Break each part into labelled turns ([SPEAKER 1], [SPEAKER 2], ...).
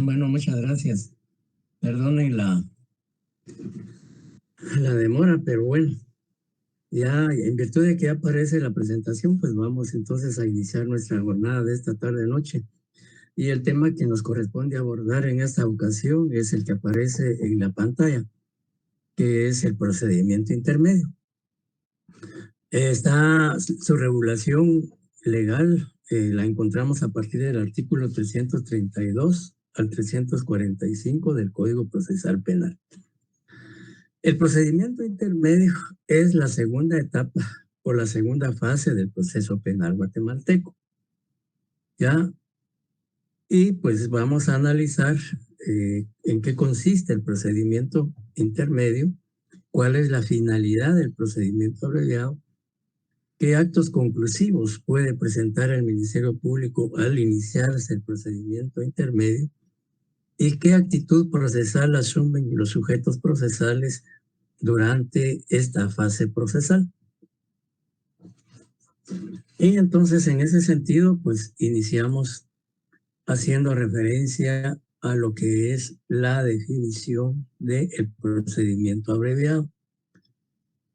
[SPEAKER 1] Bueno, muchas gracias. Perdonen la demora, pero bueno, ya en virtud de que ya aparece la presentación, pues vamos entonces a iniciar nuestra jornada de esta tarde-noche. Y el tema que nos corresponde abordar en esta ocasión es el que aparece en la pantalla, que es el procedimiento intermedio. Está su regulación legal, la encontramos a partir del artículo 332 al 345 del Código Procesal Penal. El procedimiento intermedio es la segunda etapa o la segunda fase del proceso penal guatemalteco. ¿Ya? Y pues vamos a analizar en qué consiste el procedimiento intermedio, cuál es la finalidad del procedimiento abreviado, qué actos conclusivos puede presentar el Ministerio Público al iniciarse el procedimiento intermedio y qué actitud procesal asumen los sujetos procesales durante esta fase procesal. Y entonces, en ese sentido, pues iniciamos haciendo referencia a lo que es la definición del procedimiento abreviado.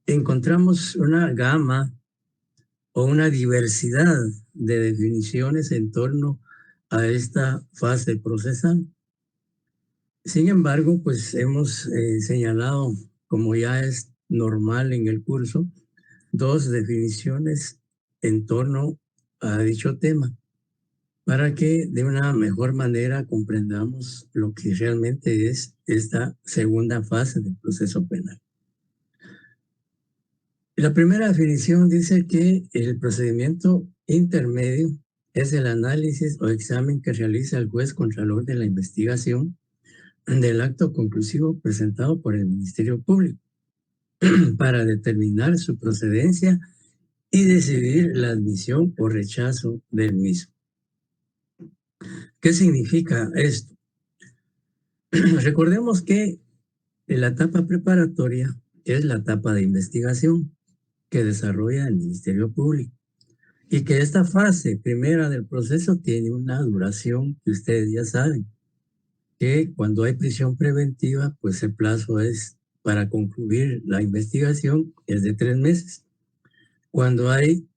[SPEAKER 1] Encontramos una gama o una diversidad de definiciones en torno a esta fase procesal. Sin embargo, pues hemos señalado, como ya es normal en el curso, dos definiciones en torno a dicho tema, para que de una mejor manera comprendamos lo que realmente es esta segunda fase del proceso penal. La primera definición dice que el procedimiento intermedio es el análisis o examen que realiza el juez contralor de la investigación del acto conclusivo presentado por el Ministerio Público para determinar su procedencia y decidir la admisión o rechazo del mismo. ¿Qué significa esto? Recordemos que la etapa preparatoria es la etapa de investigación que desarrolla el Ministerio Público y que esta fase primera del proceso tiene una duración que ustedes ya saben, que cuando hay prisión preventiva, pues el plazo es para concluir la investigación es de 3 meses. Cuando hay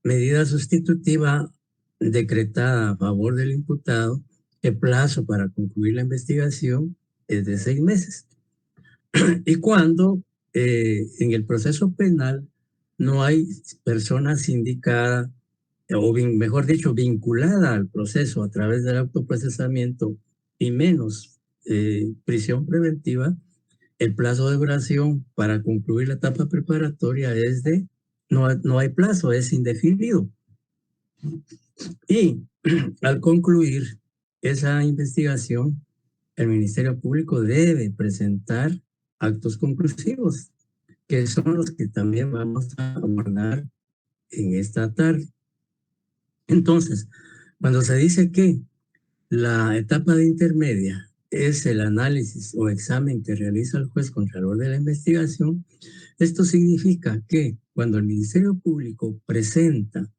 [SPEAKER 1] medida sustitutiva decretada a favor del imputado, el plazo para concluir la investigación es de 6 meses. Y cuando en el proceso penal no hay persona sindicada, o mejor dicho, vinculada al proceso a través del autoprocesamiento y menos prisión preventiva, el plazo de duración para concluir la etapa preparatoria es no hay plazo, es indefinido. Y al concluir esa investigación, el Ministerio Público debe presentar actos conclusivos, que son los que también vamos a abordar en esta tarde. Entonces, cuando se dice que la etapa de intermedia es el análisis o examen que realiza el juez contralor de la investigación, esto significa que cuando el Ministerio Público presenta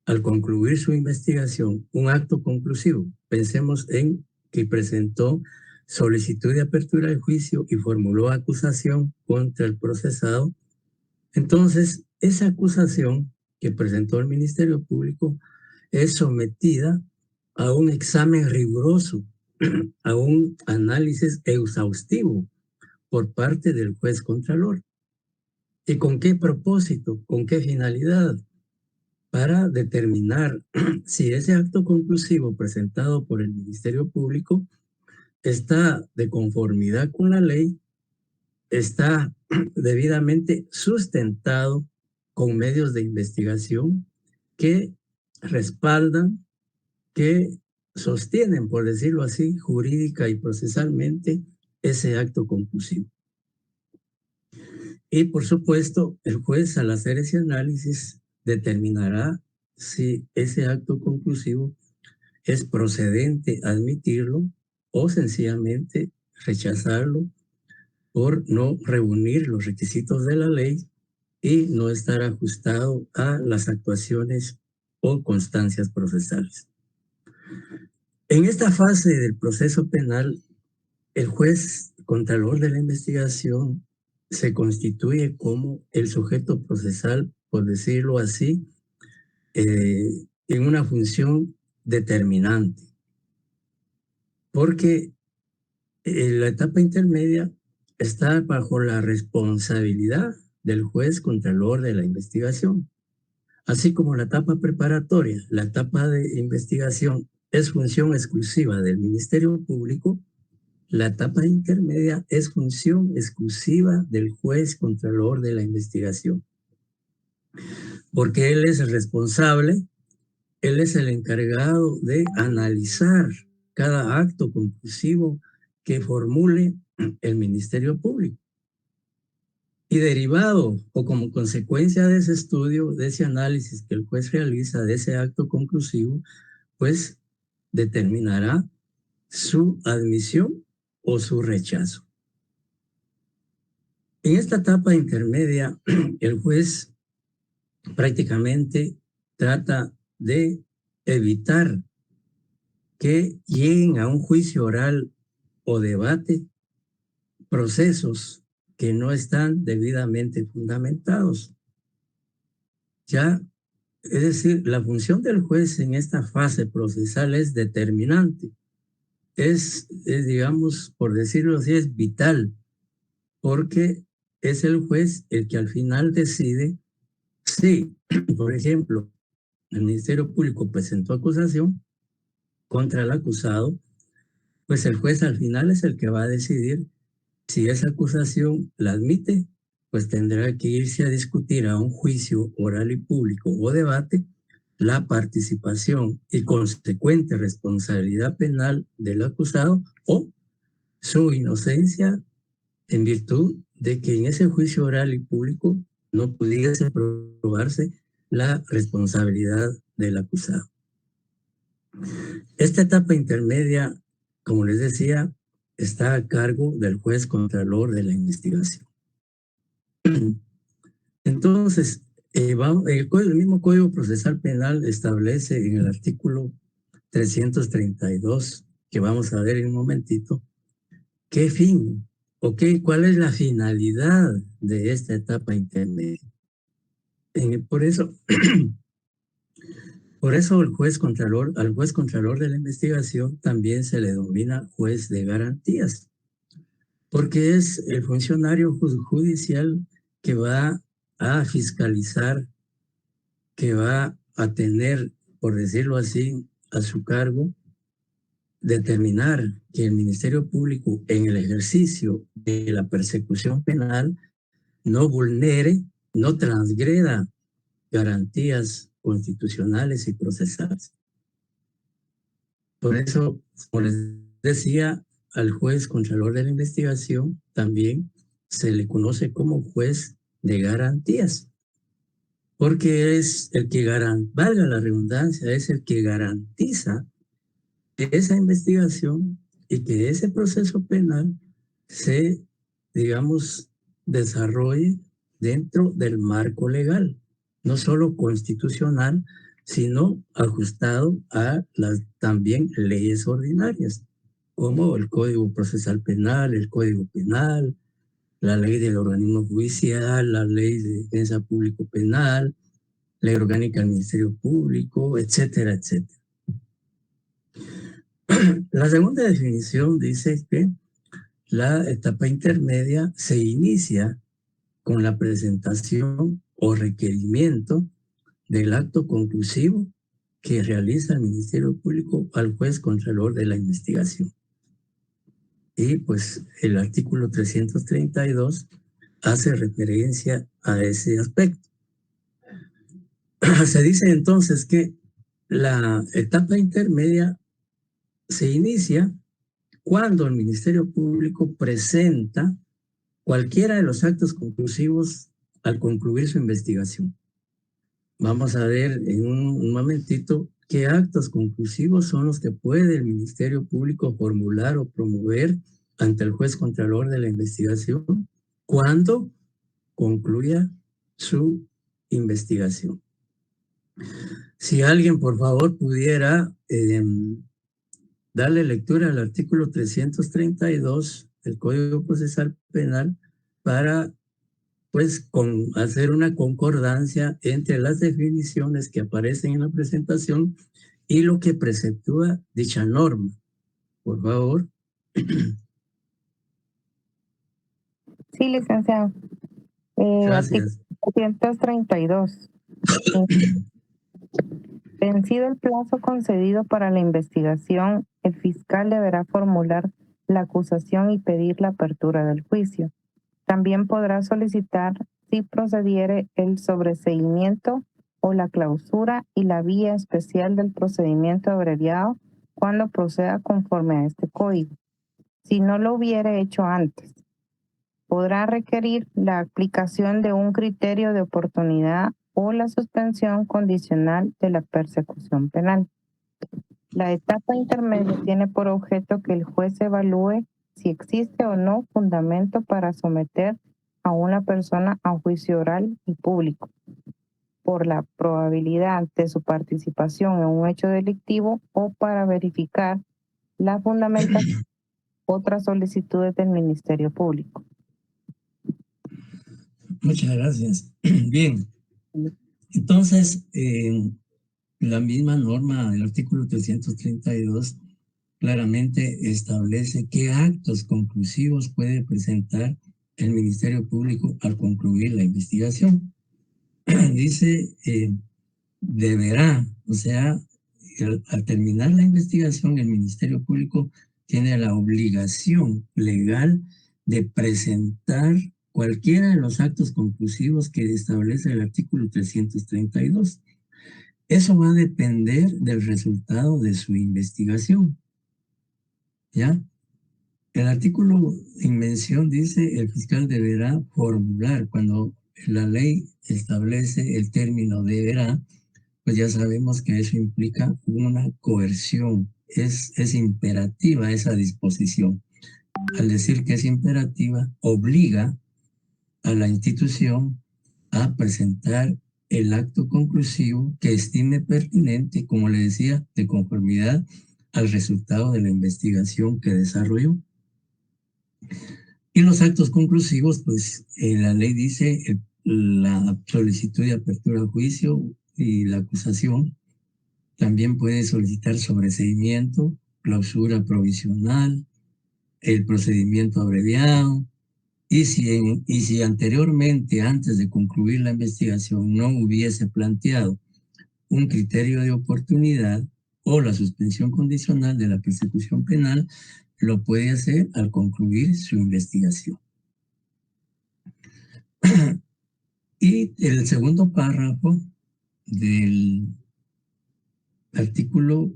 [SPEAKER 1] al concluir su investigación un acto conclusivo, pensemos en que presentó solicitud de apertura de juicio y formuló acusación contra el procesado, entonces esa acusación que presentó el Ministerio Público es sometida a un examen riguroso, a un análisis exhaustivo por parte del juez contralor. ¿Y con qué propósito? ¿Con qué finalidad? Para determinar si ese acto conclusivo presentado por el Ministerio Público está de conformidad con la ley, está debidamente sustentado con medios de investigación que respaldan, que sostienen, por decirlo así, jurídica y procesalmente ese acto conclusivo. Y por supuesto, el juez al hacer ese análisis determinará si ese acto conclusivo es procedente admitirlo o sencillamente rechazarlo por no reunir los requisitos de la ley y no estar ajustado a las actuaciones o constancias procesales. En esta fase del proceso penal, el juez contralor de la investigación se constituye como el sujeto procesal, por decirlo así, en una función determinante, porque la etapa intermedia está bajo la responsabilidad del juez contralor de la investigación, así como la etapa preparatoria. La etapa de investigación es función exclusiva del Ministerio Público. La etapa intermedia es función exclusiva del juez contralor de la investigación, porque él es el responsable, él es el encargado de analizar cada acto conclusivo que formule el Ministerio Público. Y derivado o como consecuencia de ese estudio, de ese análisis que el juez realiza de ese acto conclusivo, pues determinará su admisión o su rechazo. En esta etapa intermedia, el juez prácticamente trata de evitar que lleguen a un juicio oral o debate procesos que no están debidamente fundamentados. Ya, es decir, la función del juez en esta fase procesal es determinante, digamos, por decirlo así, es vital, porque es el juez el que al final decide si, por ejemplo, el Ministerio Público presentó acusación contra el acusado, pues el juez al final es el que va a decidir si esa acusación la admite, pues tendrá que irse a discutir a un juicio oral y público o debate la participación y consecuente responsabilidad penal del acusado o su inocencia en virtud de que en ese juicio oral y público no pudiese probarse la responsabilidad del acusado. Esta etapa intermedia, como les decía, está a cargo del juez contralor de la investigación. Entonces, el mismo Código Procesal Penal establece en el artículo 332, que vamos a ver en un momentito, qué fin, cuál es la finalidad de esta etapa intermedia. Por eso, al juez contralor de la investigación también se le denomina juez de garantías, porque es el funcionario judicial que va a fiscalizar, que va a tener, por decirlo así, a su cargo, determinar que el Ministerio Público en el ejercicio de la persecución penal no vulnere, no transgreda garantías constitucionales y procesales. Por eso, como les decía, al juez contralor de la investigación también se le conoce como juez de garantías, porque es el que valga la redundancia, es el que garantiza que esa investigación y que ese proceso penal se, digamos, desarrolle dentro del marco legal, no solo constitucional, sino ajustado a las también leyes ordinarias, como el Código Procesal Penal, el Código Penal, la ley del organismo judicial, la ley de defensa público penal, ley orgánica del Ministerio Público, etcétera, etcétera. La segunda definición dice que la etapa intermedia se inicia con la presentación o requerimiento del acto conclusivo que realiza el Ministerio Público al juez contralor de la investigación. Y pues el artículo 332 hace referencia a ese aspecto. Se dice entonces que la etapa intermedia se inicia cuando el Ministerio Público presenta cualquiera de los actos conclusivos al concluir su investigación. Vamos a ver en un momentito qué actos conclusivos son los que puede el Ministerio Público formular o promover ante el juez contralor de la investigación cuando concluya su investigación. Si alguien, por favor, pudiera darle lectura al artículo 332 del Código Procesal Penal para pues hacer una concordancia entre las definiciones que aparecen en la presentación y lo que preceptúa dicha norma. Por favor.
[SPEAKER 2] Sí, licenciado. Artículo
[SPEAKER 1] Gracias.
[SPEAKER 2] 232. Vencido el plazo concedido para la investigación, el fiscal deberá formular la acusación y pedir la apertura del juicio. También podrá solicitar, si procediere, el sobreseimiento o la clausura y la vía especial del procedimiento abreviado cuando proceda conforme a este código. Si no lo hubiere hecho antes, podrá requerir la aplicación de un criterio de oportunidad o la suspensión condicional de la persecución penal. La etapa intermedia tiene por objeto que el juez evalúe si existe o no fundamento para someter a una persona a juicio oral y público por la probabilidad de su participación en un hecho delictivo o para verificar la fundamentación de otras solicitudes del Ministerio Público.
[SPEAKER 1] Muchas gracias. Bien, entonces, la misma norma del artículo 332 claramente establece qué actos conclusivos puede presentar el Ministerio Público al concluir la investigación. Dice, deberá, o sea, al terminar la investigación, el Ministerio Público tiene la obligación legal de presentar cualquiera de los actos conclusivos que establece el artículo 332. Eso va a depender del resultado de su investigación. ¿Ya? El artículo en mención dice el fiscal deberá formular, cuando la ley establece el término deberá, pues ya sabemos que eso implica una coerción, es imperativa esa disposición. Al decir que es imperativa, obliga a la institución a presentar el acto conclusivo que estime pertinente, como le decía, de conformidad al resultado de la investigación que desarrolló. Y los actos conclusivos, pues la ley dice la solicitud de apertura al juicio y la acusación. También puede solicitar sobreseimiento, clausura provisional, el procedimiento abreviado. Y si anteriormente, antes de concluir la investigación, no hubiese planteado un criterio de oportunidad o la suspensión condicional de la persecución penal, lo puede hacer al concluir su investigación. Y el segundo párrafo del artículo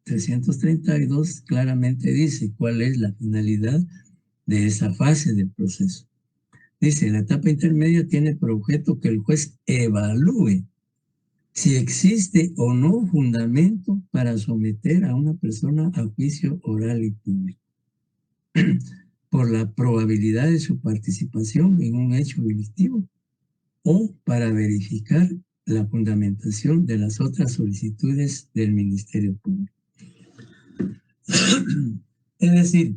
[SPEAKER 1] 332 claramente dice cuál es la finalidad de esa fase del proceso. Dice, la etapa intermedia tiene por objeto que el juez evalúe si existe o no fundamento para someter a una persona a juicio oral y público por la probabilidad de su participación en un hecho delictivo o para verificar la fundamentación de las otras solicitudes del Ministerio Público. Es decir,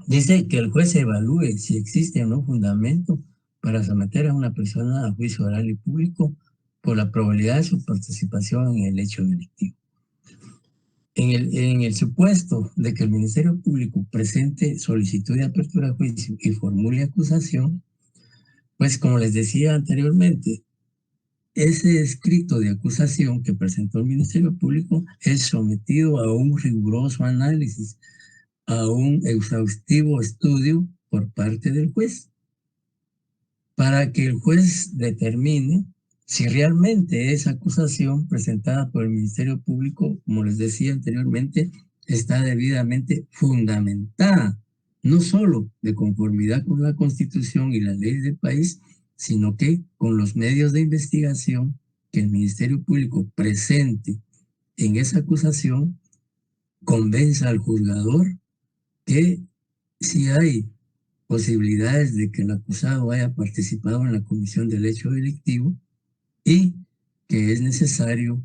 [SPEAKER 1] dice que el juez evalúe si existe o no fundamento para someter a una persona a juicio oral y público por la probabilidad de su participación en el hecho delictivo. En el supuesto de que el Ministerio Público presente solicitud de apertura a juicio y formule acusación, pues como les decía anteriormente, ese escrito de acusación que presentó el Ministerio Público es sometido a un riguroso análisis, a un exhaustivo estudio por parte del juez, para que el juez determine si realmente esa acusación presentada por el Ministerio Público, como les decía anteriormente, está debidamente fundamentada, no solo de conformidad con la Constitución y la ley del país, sino que con los medios de investigación que el Ministerio Público presente en esa acusación, convenza al juzgador que si hay posibilidades de que el acusado haya participado en la comisión del hecho delictivo y que es necesario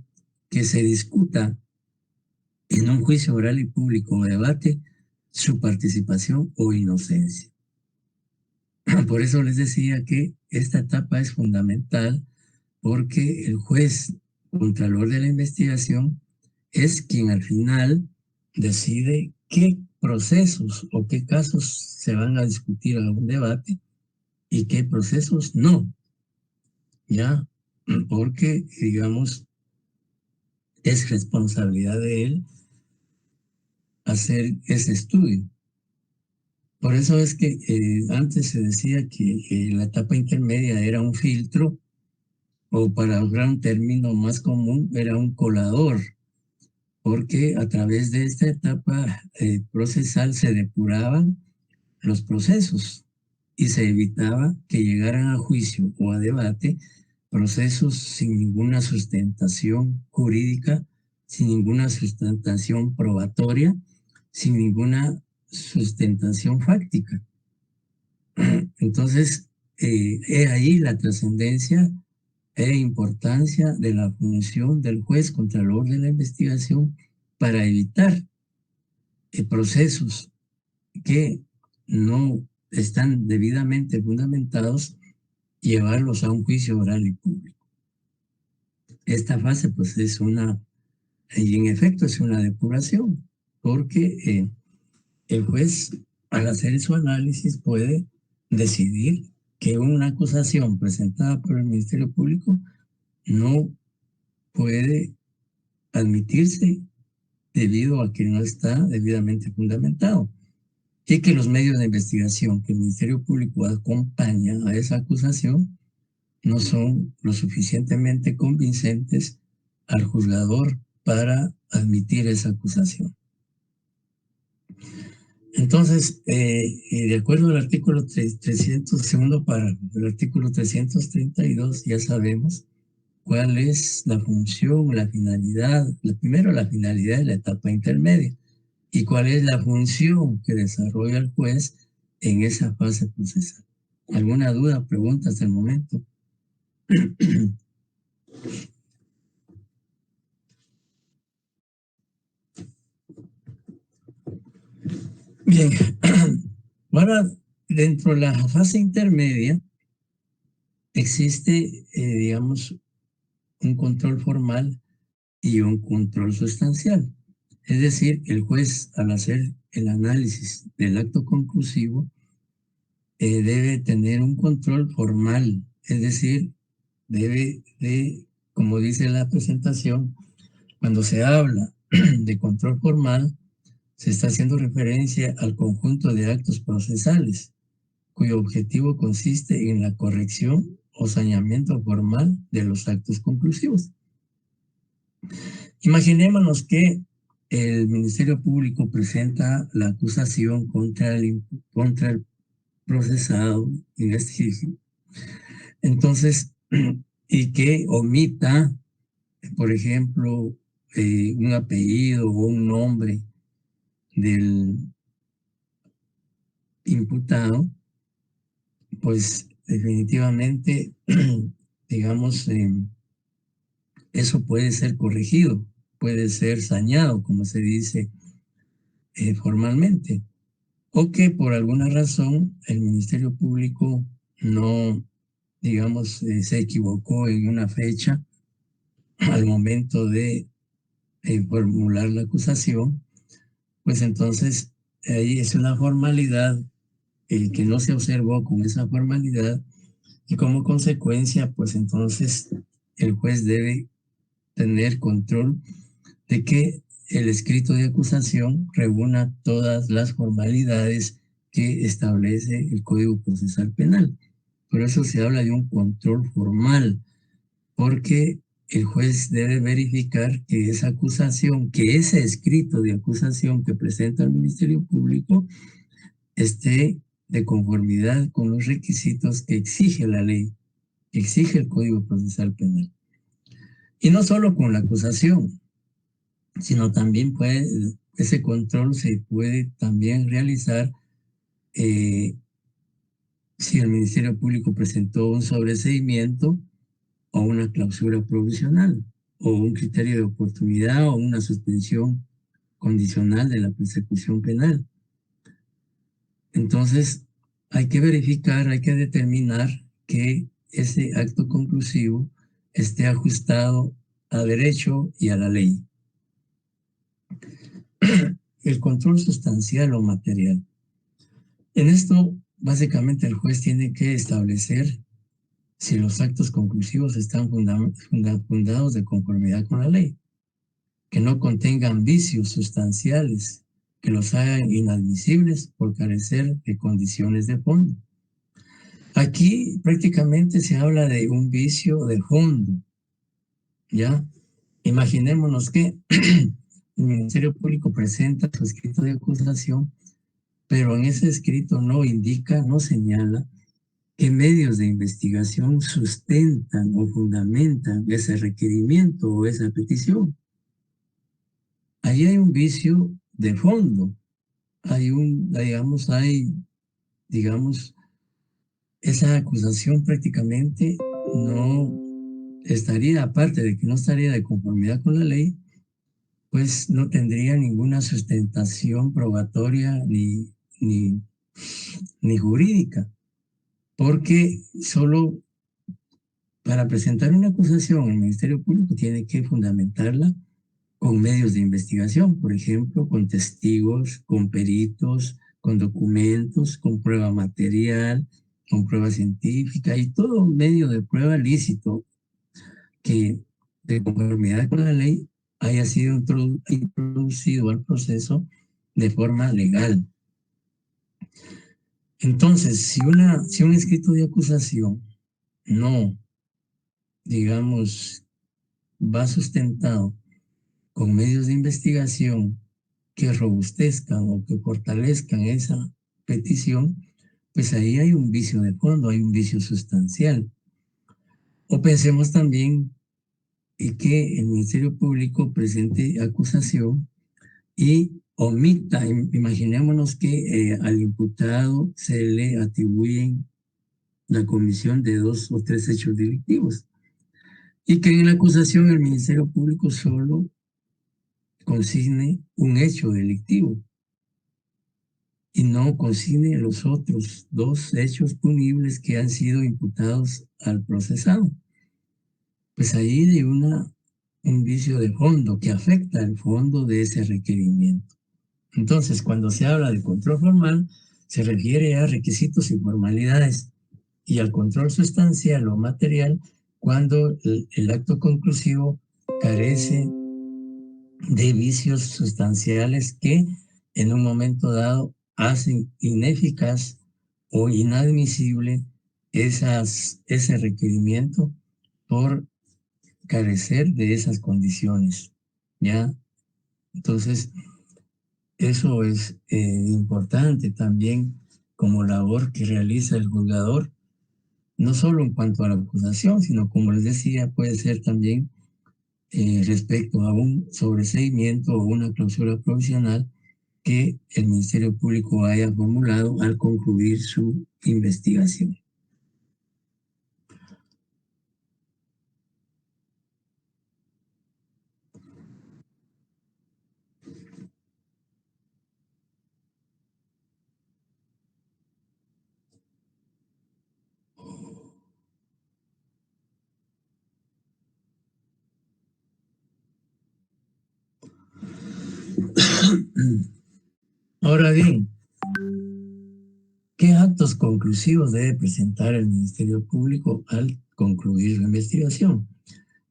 [SPEAKER 1] que se discuta en un juicio oral y público o debate su participación o inocencia. Por eso les decía que esta etapa es fundamental, porque el juez contralor de la investigación es quien al final decide qué procesos o qué casos se van a discutir en un debate y qué procesos no. Ya, porque, digamos, es responsabilidad de él hacer ese estudio. Por eso es que antes se decía que la etapa intermedia era un filtro, o para usar un término más común, era un colador, porque a través de esta etapa procesal se depuraban los procesos y se evitaba que llegaran a juicio o a debate procesos sin ninguna sustentación jurídica, sin ninguna sustentación probatoria, sin ninguna sustentación fáctica. Entonces, he ahí la trascendencia e importancia de la función del juez contralor de la investigación para evitar procesos que no están debidamente fundamentados, llevarlos a un juicio oral y público. Esta fase, pues, y en efecto es una depuración, porque el juez, al hacer su análisis, puede decidir que una acusación presentada por el Ministerio Público no puede admitirse debido a que no está debidamente fundamentado, y que los medios de investigación que el Ministerio Público acompaña a esa acusación no son lo suficientemente convincentes al juzgador para admitir esa acusación. Entonces, de acuerdo al artículo 300, segundo párrafo, el artículo 332, ya sabemos cuál es la función, la finalidad, primero la finalidad de la etapa intermedia, y cuál es la función que desarrolla el juez en esa fase procesal. ¿Alguna duda, pregunta hasta el momento? Bien, ahora dentro de la fase intermedia existe, digamos, un control formal y un control sustancial. Es decir, el juez, al hacer el análisis del acto conclusivo, debe tener un control formal, es decir, debe de, como dice la presentación, cuando se habla de control formal, se está haciendo referencia al conjunto de actos procesales, cuyo objetivo consiste en la corrección o saneamiento formal de los actos conclusivos. Imaginémonos que el Ministerio Público presenta la acusación contra el procesado en este juicio. Entonces, y que omita, por ejemplo, un apellido o un nombre del imputado, pues definitivamente, digamos, eso puede ser corregido, puede ser saneado, como se dice formalmente, o que por alguna razón el Ministerio Público no, digamos, se equivocó en una fecha al momento de formular la acusación, pues entonces ahí es una formalidad que no se observó con esa formalidad, y como consecuencia, pues entonces el juez debe tener control de que el escrito de acusación reúna todas las formalidades que establece el Código Procesal Penal. Por eso se habla de un control formal, porque el juez debe verificar que esa acusación, que ese escrito de acusación que presenta el Ministerio Público esté de conformidad con los requisitos que exige la ley, que exige el Código Procesal Penal. Y no solo con la acusación, sino también ese control se puede también realizar si el Ministerio Público presentó un sobreseimiento o una clausura provisional, o un criterio de oportunidad o una suspensión condicional de la persecución penal. Entonces, hay que verificar, hay que determinar que ese acto conclusivo esté ajustado a derecho y a la ley. El control sustancial o material. En esto, básicamente, el juez tiene que establecer si los actos conclusivos están fundados de conformidad con la ley, que no contengan vicios sustanciales, que los hagan inadmisibles por carecer de condiciones de fondo. Aquí prácticamente se habla de un vicio de fondo, ¿ya? Imaginémonos que el Ministerio Público presenta su escrito de acusación, pero en ese escrito no indica, no señala qué medios de investigación sustentan o fundamentan ese requerimiento o esa petición. Ahí hay un vicio de fondo, digamos, esa acusación prácticamente no estaría, aparte de que no estaría de conformidad con la ley, pues no tendría ninguna sustentación probatoria ni jurídica, porque solo para presentar una acusación el Ministerio Público tiene que fundamentarla con medios de investigación, por ejemplo, con testigos, con peritos, con documentos, con prueba material, con prueba científica y todo medio de prueba lícito que de conformidad con la ley haya sido introducido al proceso de forma legal. Entonces, si un escrito de acusación no, digamos, va sustentado con medios de investigación que robustezcan o que fortalezcan esa petición, pues ahí hay un vicio de fondo, hay un vicio sustancial. O pensemos también que el Ministerio Público presente acusación y omita, imaginémonos que al imputado se le atribuyen la comisión de 2 o 3 hechos delictivos y que en la acusación el Ministerio Público solo consigne un hecho delictivo y no consigne los otros 2 hechos punibles que han sido imputados al procesado. Pues ahí hay un vicio de fondo que afecta el fondo de ese requerimiento. Entonces, cuando se habla de control formal, se refiere a requisitos y formalidades y al control sustancial o material cuando el acto conclusivo carece de vicios sustanciales que en un momento dado hacen ineficaz o inadmisible ese requerimiento por carecer de esas condiciones, ¿ya? Entonces, eso es importante también como labor que realiza el juzgador, no solo en cuanto a la acusación, sino como les decía, puede ser también respecto a un sobreseimiento o una clausura provisional que el Ministerio Público haya formulado al concluir su investigación. Ahora bien, ¿qué actos conclusivos debe presentar el Ministerio Público al concluir la investigación?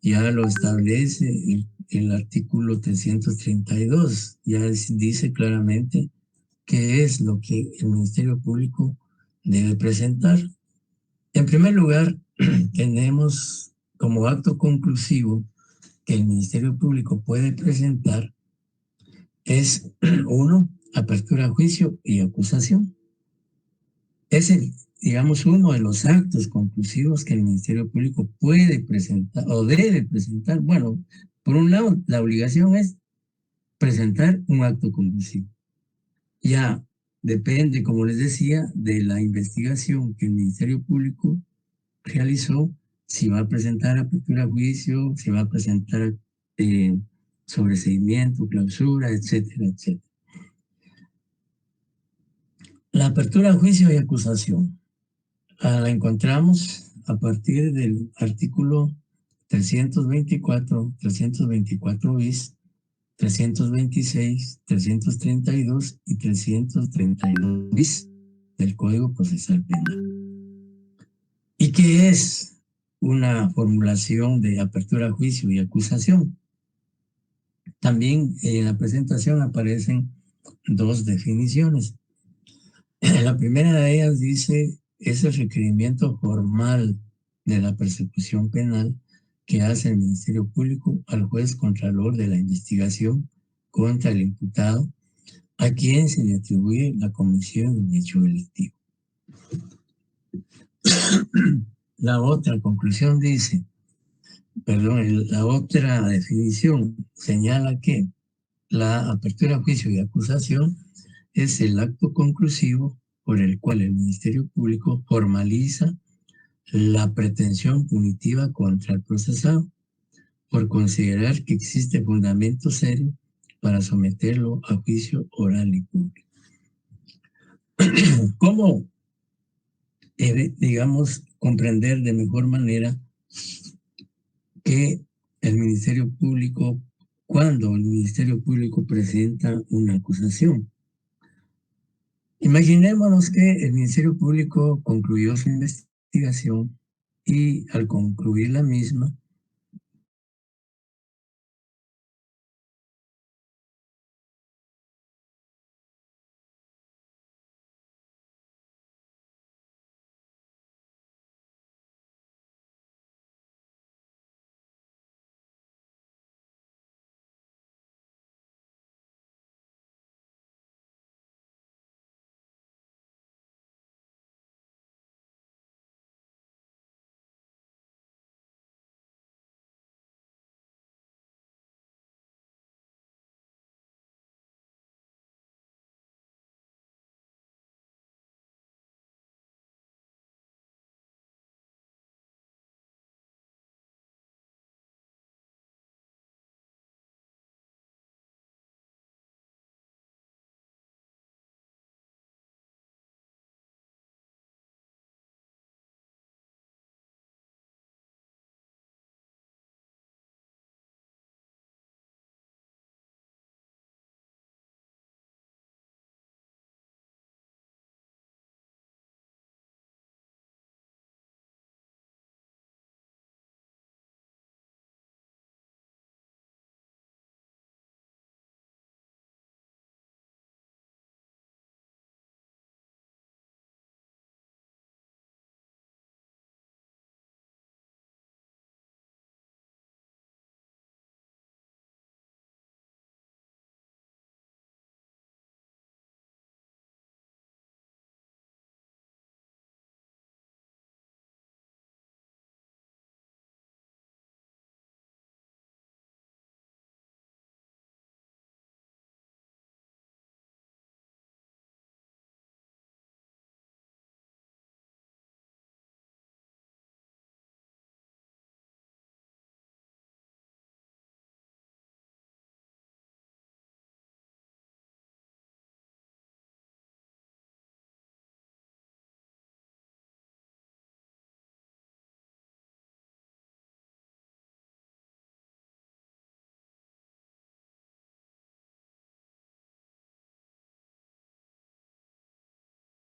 [SPEAKER 1] Ya lo establece el artículo 332, ya dice claramente qué es lo que el Ministerio Público debe presentar. En primer lugar, tenemos como acto conclusivo que el Ministerio Público puede presentar es, uno, apertura a juicio y acusación. Es digamos, uno de los actos conclusivos que el Ministerio Público puede presentar o debe presentar. Bueno, por un lado, la obligación es presentar un acto conclusivo. Ya depende, como les decía, de la investigación que el Ministerio Público realizó, si va a presentar apertura a juicio, si va a presentar sobreseimiento, clausura, etcétera, etcétera. La apertura a juicio y acusación la encontramos a partir del artículo 324, 324 bis, 326, 332 y 332 bis del Código Procesal Penal. ¿Y qué es una formulación de apertura a juicio y acusación? También en la presentación aparecen dos definiciones. La primera de ellas dice, es el requerimiento formal de la persecución penal que hace el Ministerio Público al juez contralor de la investigación contra el imputado, a quien se le atribuye la comisión de un hecho delictivo. La otra conclusión dice, la otra definición señala que la apertura a juicio y acusación es el acto conclusivo por el cual el Ministerio Público formaliza la pretensión punitiva contra el procesado por considerar que existe fundamento serio para someterlo a juicio oral y público. ¿Cómo, digamos, comprender de mejor manera que el Ministerio Público, cuando el Ministerio Público presenta una acusación? Imaginémonos que el Ministerio Público concluyó su investigación y al concluir la misma